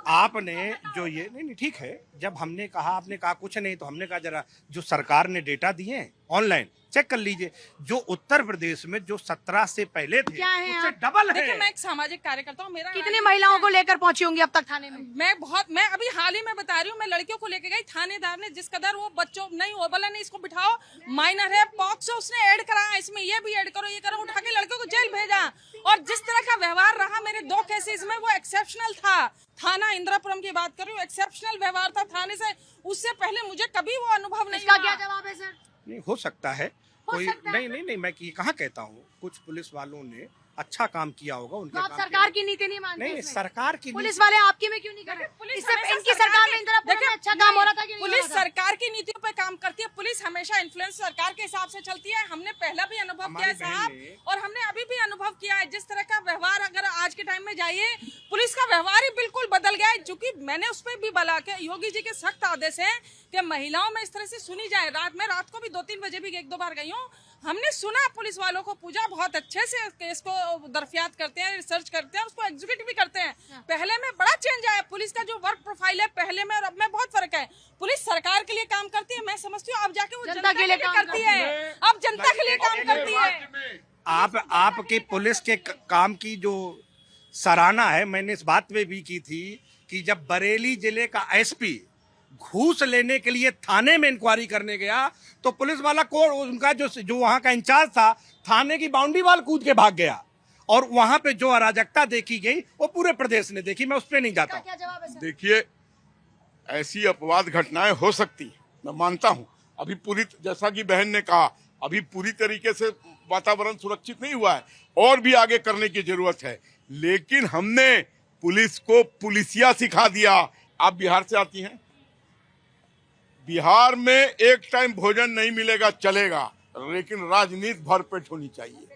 आपने जो ये नहीं ठीक है, जब हमने कहा, आपने कहा कुछ नहीं, तो हमने कहा जरा जो सरकार ने डेटा दिए ऑनलाइन चेक कर लीजिए। जो उत्तर प्रदेश में जो 17 से पहले थे उससे डबल है। देखिए मैं एक सामाजिक कार्यकर्ता हूँ, मेरा कितनी महिलाओं को लेकर पहुंची होंगी अब तक थाने में? मैं अभी हाल ही में बता रही हूँ, मैं लड़कियों को लेकर गई, थानेदार ने जिस कदर वो बच्चों नहीं हो बोला, नहीं इसको बिठाओ, माइनर है, पॉक्सो उसने ऐड कराया, इसमें ये भी ऐड करो, ये करो, उठा के लड़कियों को जेल भेजा। और जिस तरह का व्यवहार रहा मेरे 2 केसेस में, वो एक्सेप्शनल था। थाना इंदिरापुरम की बात कर रही हूँ, एक्सेप्शनल व्यवहार था थाने से। उससे पहले मुझे कभी वो अनुभव नहीं हुआ। क्या जवाब है सर? नहीं हो सकता है कोई, नहीं मैं ये कहाँ कहता हूँ, कुछ पुलिस वालों ने अच्छा काम किया होगा, उनके तो आप सरकार की नीति नहीं मानते? नहीं, सरकार की पुलिस वाले आपकी में क्यों नहीं कर रहे? इससे इनकी सरकार में इंदिरापुरम में अच्छा काम हो रहा था कि नहीं? पुलिस सरकार की नीतियों पे काम करती है, पुलिस हमेशा इन्फ्लुएंस सरकार के हिसाब से चलती है। हमने पहला भी अनुभव किया है साहब, और हमने अभी भी अनुभव किया है। जिस तरह का व्यवहार, अगर आज के टाइम में जाइए, पुलिस का व्यवहार ही बिल्कुल बदल गया है। चूंकि मैंने उस पर भी बोला कि योगी जी के सख्त आदेश है कि महिलाओं में इस तरह से सुनी जाए। रात को भी 2-3 बजे भी 1-2 बार गई हूँ, हमने सुना पुलिस वालों को, पूजा बहुत अच्छे से केस को दरफियात करते हैं, रिसर्च करते हैं, उसको एग्जीक्यूट भी करते हैं। पहले में बड़ा चेंज आया, पुलिस का जो वर्क प्रोफाइल है पहले में और अब में बहुत फर्क है। पुलिस सरकार के लिए काम करती है, मैं समझती हूँ, अब जाके वो जनता के लिए करती है, अब जनता के लिए काम करती है। आपके पुलिस के काम की जो सराहना है, मैंने इस बात पे भी की थी कि जब बरेली जिले का SP घूस लेने के लिए थाने में इंक्वायरी करने गया, तो पुलिस वाला को उनका जो वहां का इंचार्ज था, थाने की बाउंड्री वाल कूद के भाग गया। और वहां पे जो अराजकता देखी गई वो पूरे प्रदेश ने देखी, मैं उस पर नहीं जाता। देखिए, ऐसी अपवाद घटनाएं हो सकती, मैं मानता हूं। अभी पूरी, जैसा कि बहन ने कहा, अभी पूरी तरीके से वातावरण सुरक्षित नहीं हुआ है, और भी आगे करने की जरूरत है। लेकिन हमने पुलिस को पुलिसिया सिखा दिया। आप बिहार से आती हैं, बिहार में एक टाइम भोजन नहीं मिलेगा चलेगा, लेकिन राजनीति भरपेट होनी चाहिए।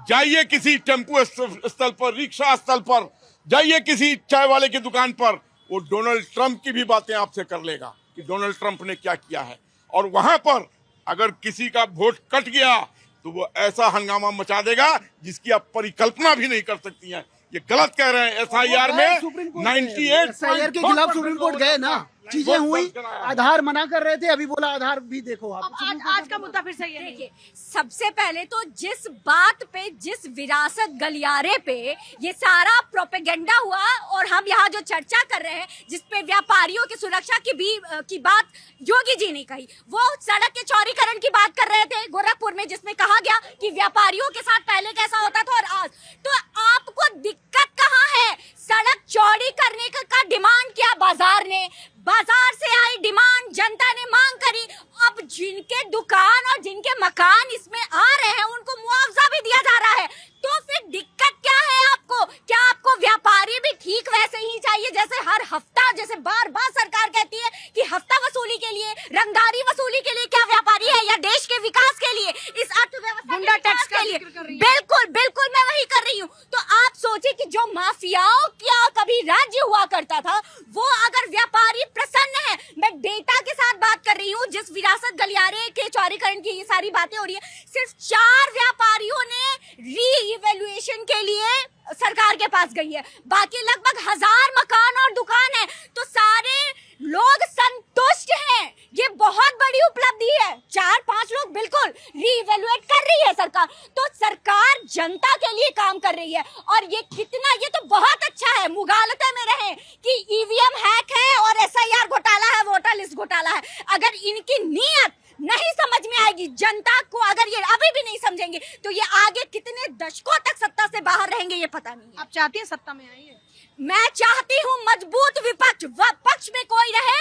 जाइए किसी टेम्पो स्थल पर, रिक्शा स्थल पर, जाइए किसी चाय वाले की दुकान पर, वो डोनाल्ड ट्रंप की भी बातें आपसे कर लेगा कि डोनाल्ड ट्रंप ने क्या किया है। और वहां पर अगर किसी का वोट कट गया तो वो ऐसा हंगामा मचा देगा जिसकी आप परिकल्पना भी नहीं कर सकती हैं। ये गलत कह रहे हैं। SIR में सुप्रीम कोर्ट 98 SIR के खिलाफ सुप्रीम कोर्ट गए ना, चीजें हुई, आधार मना कर रहे थे, अभी बोला आधार भी देखो आप। अब आज का मुद्दा फिर सही है। देखिए, सबसे पहले तो जिस बात पे, जिस विरासत गलियारे पे ये सारा प्रोपेगेंडा हुआ और हम यहाँ जो चर्चा कर रहे हैं, जिस पे व्यापारियों की सुरक्षा की बात योगी जी ने कही, वो सड़क के चौड़ीकरण की बात कर रहे थे गोरखपुर में, जिसमें कहा गया कि व्यापारियों के साथ पहले कैसा होता था और आज। तो आपको दिक्कत कहाँ है? सड़क चौड़ी करने का डिमांड किया बाजार ने, बाजार से आई डिमांड, जनता ने मांग करी। अब जिनके दुकान और जिनके मकान इसमें आ रहे हैं उनको मुआवजा भी दिया जा रहा है, तो फिर दिक्कत क्या है आपको? क्या आपको व्यापारी भी ठीक वैसे ही चाहिए जैसे हर हफ्ता, जैसे बार बार सरकार कहती है कि हफ्ता वसूली के लिए, रंगदारी वसूली के लिए क्या व्यापारी है, या देश के विकास के लिए, इस अर्थव्यवस्था गुंडा के टैक्स विकास का के लिए? जिक्र कर रही है। बिल्कुल बिल्कुल मैं वही कर रही हूँ। तो आप सोचिए कि जो माफियाओं का कभी राज्य हुआ करता था, वो अगर व्यापारी प्रसन्न है, मैं डेटा के साथ बात कर रही हूँ, जिस विरासत गलियारे के चौड़ीकरण की ये सारी बातें हो रही है, सिर्फ 4 व्यापारियों ने री इवैल्यूएशन के लिए सरकार के पास गई है, बाकी लगभग 1000 मकान और दुकान है, तो सारे लोग संतुष्ट हैं। ये बहुत बड़ी उपलब्धि है। 4-5 लोग बिल्कुल रीइवैल्यूएट कर रही है सरकार, तो सरकार जनता के लिए काम कर रही है। और ये कितना, ये तो बहुत अच्छा है, मुगालते में रहे कि ईवीएम हैक है और SIR घोटाला है, वोटर लिस्ट घोटाला है। अगर इनकी नीयत नहीं समझ में आएगी जनता को, अगर ये अभी भी नहीं समझेंगे, तो ये आगे कितने दशकों तक सत्ता से बाहर रहेंगे ये पता नहीं है। आप चाहती हैं सत्ता में आइए? मैं चाहती हूँ मजबूत विपक्ष, पक्ष में कोई रहे,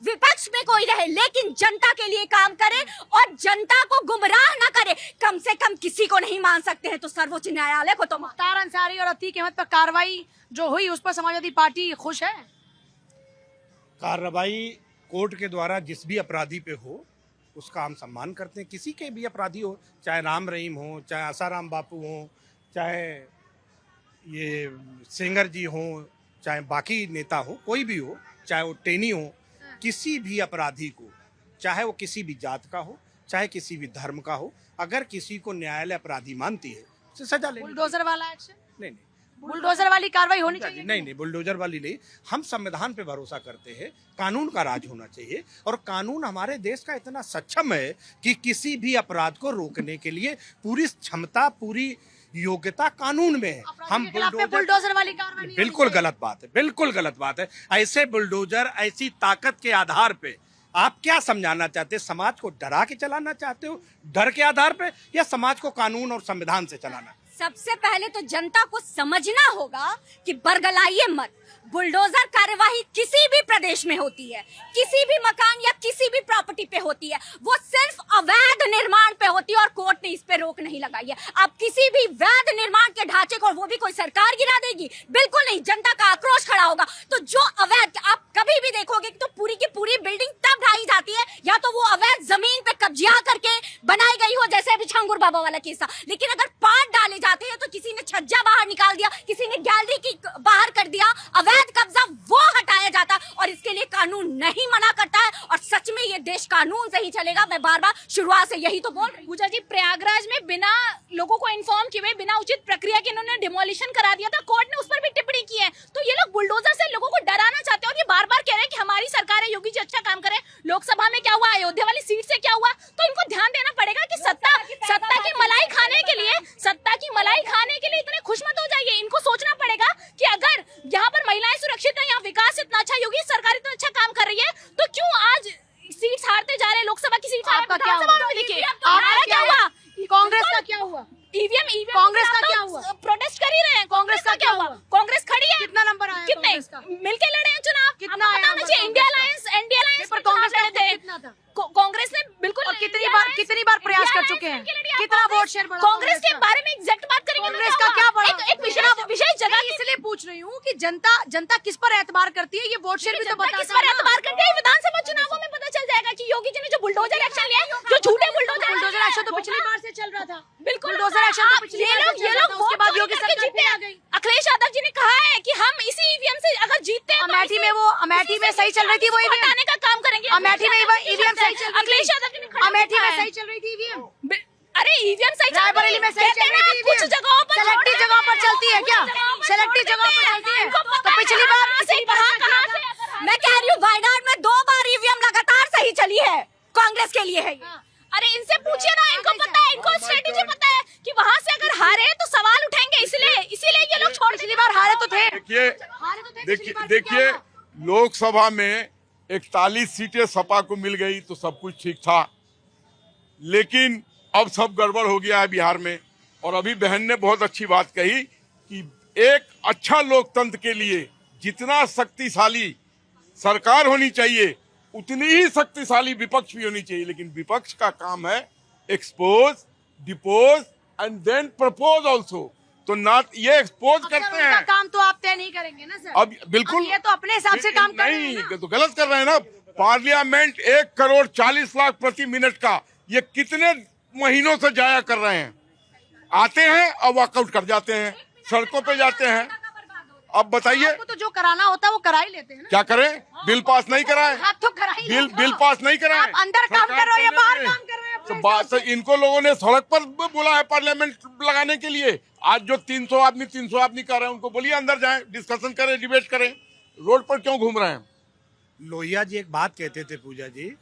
विपक्ष में कोई रहे, लेकिन जनता के लिए काम करे और जनता को गुमराह ना करे। कम से कम किसी को नहीं मान सकते हैं तो सर्वोच्च न्यायालय को तो मान। मुख्तार अंसारी और अतीक अहमद पर कार्रवाई जो हुई, उस पर समाजवादी पार्टी खुश है? कार्रवाई कोर्ट के द्वारा जिस भी अपराधी पे हो उसका हम सम्मान करते हैं। किसी के भी अपराधी हो, चाहे राम रहीम हो, चाहे आसाराम बापू हो, चाहे ये सेंगर जी हो, चाहे बाकी नेता हो, कोई भी हो, चाहे वो टेनी हो, किसी भी अपराधी को, चाहे वो किसी भी जात का हो, चाहे किसी भी धर्म का हो, अगर किसी को न्यायालय अपराधी मानती है तो सजा लेनी। बुलडोजर वाला एक्शन? नहीं, बुलडोजर वाली कार्रवाई होनी चाहिए? नहीं, बुलडोजर वाली नहीं। हम संविधान पे भरोसा करते हैं, कानून का राज होना चाहिए, और कानून हमारे देश का इतना सक्षम है कि किसी भी अपराध को रोकने के लिए पूरी क्षमता, पूरी योग्यता कानून में है। हम बुलडोजर वाली कार्रवाई नहीं बिल्कुल होनी चाहिए? गलत बात है, बिल्कुल गलत बात है। ऐसे बुलडोजर, ऐसी ताकत के आधार पे आप क्या समझाना चाहते हैं? समाज को डरा के चलाना चाहते हो, डर के आधार पे, या समाज को कानून और संविधान से चलाना? सबसे पहले तो जनता को समझना होगा कि बरगलाइए मत। बुलडोजर कार्यवाही किसी भी प्रदेश में होती है, किसी भी मकान या किसी भी प्रॉपर्टी पे होती है, वो सिर्फ अवैध निर्माण पे होती है और कोर्ट ने इस पे रोक नहीं लगाई है। अब किसी भी वैध निर्माण के ढांचे को वो भी कोई सरकार गिरा देगी? बिल्कुल नहीं, जनता का आक्रोश खड़ा होगा। तो जो अवैध, आप कभी भी देखोगे तो पूरी की पूरी बिल्डिंग तब ढाई जाती है या तो वो अवैध जमीन पे कब्जा करके बनाई गई हो, जैसे अभी छंगुर बाबा वाला केस था। लेकिन अगर पार्ट डाले जाते हैं तो किसी ने छज्जा बाहर निकाल दिया, किसी ने गैलरी की बाहर कर दिया, अवैध कब्जा वो हटाया जाता, और इसके लिए कानून नहीं मना करता है। और सच में ये देश कानून से ही चलेगा। मैं बार बार शुरुआत से यही तो बोल रही हूँ। पूजा जी, प्रयागराज में बिना लोगों को इन्फॉर्म किए, बिना उचित प्रक्रिया के इन्होंने डिमोलिशन करा दिया था, कोर्ट ने उस पर भी टिप्पणी की है। तो ये लोग बुलडोजर से लोगों को डराना चाहते हैं और ये बार बार कह रहे हैं कि हमारी सरकार है, योगी जी अच्छा काम करे। लोकसभा में क्या हुआ, अयोध्या वाली सीट से क्या हुआ? तो इनको ध्यान देना पड़ेगा कि सत्ता की मलाई खाने के लिए, सत्ता की मलाई खाने के लिए इतने खुश मत हो जाइए। इनको सोचना पड़ेगा कि अगर यहाँ पर महिलाएं सुरक्षित है, यहाँ विकास इतना अच्छा, योगी सरकार इतना अच्छा काम कर रही है, तो क्यों आज सीट हारते जा रहे हैं? लोकसभा की सीट आपका क्या हुआ? क्या हुआ? कांग्रेस का क्या हुआ? ईवीएम कांग्रेस का क्या हुआ? प्रोटेस्ट कर ही रहे हैं। कांग्रेस का क्या हुआ? कांग्रेस खड़ी है। कितना नंबर आया कितने कांग्रेस का? मिलके लड़े हैं चुनाव? कितना आपको पता होना चाहिए। इंडिया अलायंस पर कांग्रेस का वोट कितना था? कांग्रेस ने बिल्कुल, और कितनी बार प्रयास कर चुके हैं? कितना वोट शेयर बढ़ा कांग्रेस के बारे में एग्जैक्ट बात करेंगे। कांग्रेस का क्या बढ़ा? एक विशेष जगह की, इसलिए पूछ रही हूँ कि जनता किस पर एतबार करती है, ये वोट शेयर भी तो बता। किस पर एतबार करते हैं? विधानसभा चुनावों में पता चल जाएगा कि योगी जी ने जो बुलडोजर एक्शन लिया, जो झूठे बुलडोजर एक्शन तो पिछली बार से चल रहा था। बिल्कुल बुलडोजर एक्शन तो पिछली बार से चल रहा था, उसके बाद योगी सरकार जीते आ गई। अखिलेश यादव जी ने कहा है कि हम इसी ईवीएम से अगर जीतते हैं, अमेठी में सही चल रही थी, वो हटाने का काम करेंगे। अमेठी में ईवीएम सही चल रही थी। अखिलेश यादव जी ने अमेठी में सही चल रही थी ईवीएम। अरे ईवीएम सही, रायबरेली में सही चल रही थी। कुछ जगहों पर, सेलेक्टिव जगहों पर चलती है क्या? सेलेक्टिव फिर देखिए हारे तो थे देखिए पिछली बार, फिर क्या देखिए हुआ? लोकसभा में 41 सीटें सपा को मिल गई तो सब कुछ ठीक था, लेकिन अब सब गड़बड़ हो गया है बिहार में। और अभी बहन ने बहुत अच्छी बात कही कि एक अच्छा लोकतंत्र के लिए जितना शक्तिशाली सरकार होनी चाहिए उतनी ही शक्तिशाली विपक्ष भी होनी चाहिए, लेकिन विपक्ष का काम है expose, depose and then propose also. तो ना ये एक्सपोज अब करते सर, उनका हैं काम तो आप तय नहीं करेंगे ना सर। अब बिल्कुल ये तो अपने हिसाब से काम कर रहे हैं नहीं, ना। तो गलत कर रहे हैं ना। पार्लियामेंट 1 करोड़ 40 लाख प्रति मिनट का ये कितने महीनों से जाया कर रहे हैं, आते हैं और वॉकआउट कर जाते हैं, सड़कों पे जाते हैं। अब बताइए आपको तो जो कराना होता है वो करा ही लेते हैं ना। क्या करें, बिल पास नहीं कराए, आप तो करा ही लेते हो। बिल पास नहीं कराए। आप अंदर काम कर रहे हो या बाहर काम कर रहे हो तो अपने बात हिसाब से? इनको लोगों ने सड़क पर बोला है पार्लियामेंट लगाने के लिए। आज जो 300 आदमी कर रहे हैं उनको बोलिए अंदर जाएं, डिस्कशन करें, डिबेट करें। रोड पर क्यों घूम रहे हैं? लोहिया जी एक बात कहते थे पूजा जी,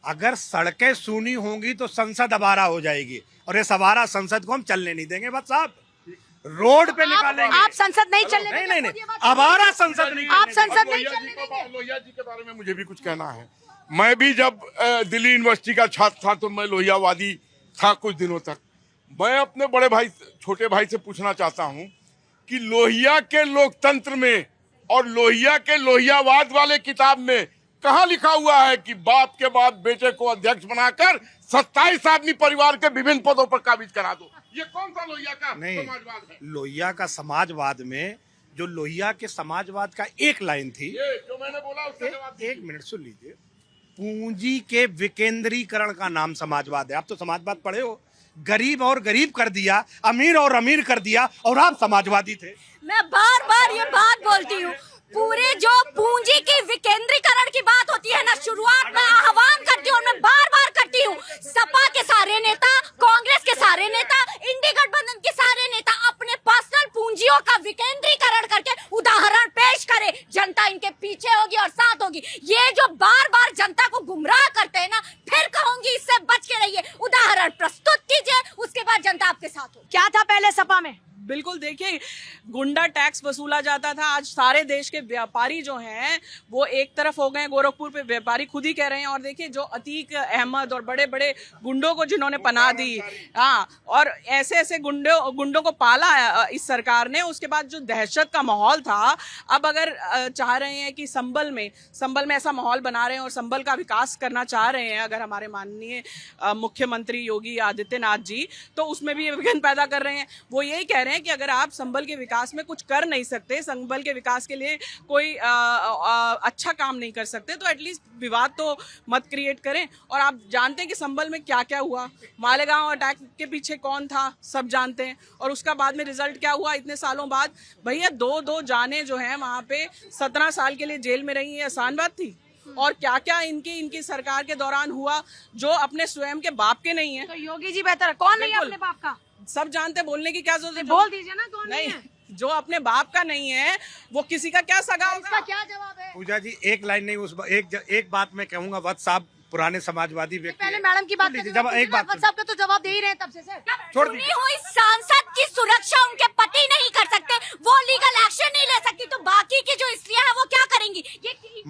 अगर सड़कें सूनी होंगी तो संसद अवारा हो जाएगी, और ये सवारा संसद को हम चलने नहीं देंगे। बस साहब रोड पे निकालेंगे। आप संसद नहीं चलने नहीं देंगे, नहीं खुद ये नहीं, बात अवारा संसद नहीं आप चलने संसद नहीं लोहिया चलने जी को- देंगे। लोहिया जी के बारे में मुझे भी कुछ कहना है। मैं भी जब दिल्ली यूनिवर्सिटी का छात्र था तो मैं लोहियावादी था कुछ दिनों तक। मैं अपने बड़े भाई, छोटे भाई से पूछना चाहता हूं कि लोहिया के लोकतंत्र में और लोहिया के लोहियावाद वाले किताब में कहां लिखा हुआ है कि बाप के बाद बेटे को अध्यक्ष बनाकर 27 आदमी परिवार के विभिन्न पदों पर काबिज करा दो? ये कौन सा लोहिया का नहीं, समाजवाद है? लोहिया का समाजवाद में जो लोहिया के समाजवाद का एक लाइन थी, ये जो मैंने बोला उसका जवाब दीजिए। एक मिनट सुन लीजिए, पूंजी के विकेंद्रीकरण का नाम समाजवाद है। आप तो समाजवाद पढ़े हो, गरीब और गरीब कर दिया, अमीर और अमीर कर दिया, और आप समाजवादी थे। मैं बार बार ये बात बोलती हूँ, पूरे जो पूंजी की विकेंद्रीकरण की बात होती है ना, शुरुआत में आह्वान करती हूँ, मैं बार बार करती हूँ, सपा के सारे नेता, कांग्रेस के सारे नेता, इंडी गठबंधन के सारे नेता अपने पर्सनल पूंजियों का विकेंद्रीकरण करके उदाहरण पेश करे, जनता इनके पीछे होगी और साथ होगी। ये जो बार बार जनता को गुमराह करते हैं ना, फिर कहूंगी इससे बच के रहिए, उदाहरण प्रस्तुत कीजिए, उसके बाद जनता आपके साथ हो। क्या था पहले सपा में? बिल्कुल, देखिए गुंडा टैक्स वसूला जाता था। आज सारे देश के व्यापारी जो हैं वो एक तरफ हो गए, गोरखपुर पे व्यापारी खुद ही कह रहे हैं। और देखिए जो अतीक अहमद और बड़े बड़े गुंडों को जिन्होंने पनाह दी, हाँ, और ऐसे ऐसे गुंडों को पाला इस सरकार ने। उसके बाद जो दहशत का माहौल था, अब अगर चाह रहे हैं कि संभल में ऐसा माहौल बना रहे हैं और संभल का विकास करना चाह रहे हैं अगर हमारे माननीय मुख्यमंत्री योगी आदित्यनाथ जी, तो उसमें भी विघ्न पैदा कर रहे हैं। वो यही कह रहे हैं कि अगर आप संभल के विकास में कुछ कर नहीं सकते, संभल के विकास के लिए कोई अच्छा काम नहीं कर सकते, तो एटलीस्ट विवाद तो मत क्रिएट करें। और आप जानते हैं कि संभल में क्या क्या हुआ, मालेगांव अटैक के पीछे कौन था सब जानते हैं, और उसका बाद में रिजल्ट क्या हुआ इतने सालों बाद। भैया दो जाने जो हैं वहाँ पे 17 साल के लिए जेल में रही, ये आसान बात थी? और क्या क्या इनकी सरकार के दौरान हुआ जो अपने स्वयं के बाप के नहीं है। तो योगी जी बेहतर है, कौन नहीं है बिल्कुल। अपने बाप का? सब जानते हैं, बोलने की क्या जरूरत है? बोल दीजिए ना कौन नहीं है। जो अपने बाप का नहीं है वो किसी का क्या सगा इसका होगा? क्या जवाब है? पूजा जी एक लाइन नहीं, एक बात मैं कहूंगा, वत्स साहब पुराने समाजवादी व्यक्ति पहले हैं। मैडम की बात सुन लीजिए, करते जब एक बात वत्स साहब का तो जवाब दे ही रहे हैं तब से सर। छोड़ चुनी दीजिए। हुई सांसद की सुरक्षा उनके पति नहीं कर सकते, वो लीगल एक्शन नहीं ले सकती, तो बाकी की जो स्त्रियां हैं वो क्या करेंगी?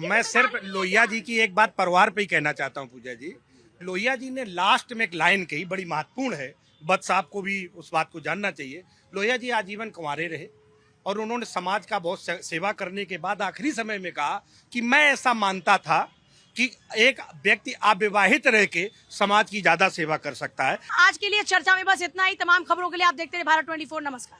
मैं सिर्फ लोहिया जी की एक बात परिवार पे ही कहना चाहता हूँ पूजा जी। लोहिया जी ने लास्ट में एक लाइन कही, बड़ी महत्वपूर्ण है, बत्स साहब को भी उस बात को जानना चाहिए। लोहिया जी आजीवन कुंवारे रहे और उन्होंने समाज का बहुत सेवा करने के बाद आखिरी समय में कहा कि मैं ऐसा मानता था कि एक व्यक्ति अविवाहित रह के समाज की ज्यादा सेवा कर सकता है। आज के लिए चर्चा में बस इतना ही। तमाम खबरों के लिए आप देखते रहिए भारत 24। नमस्कार।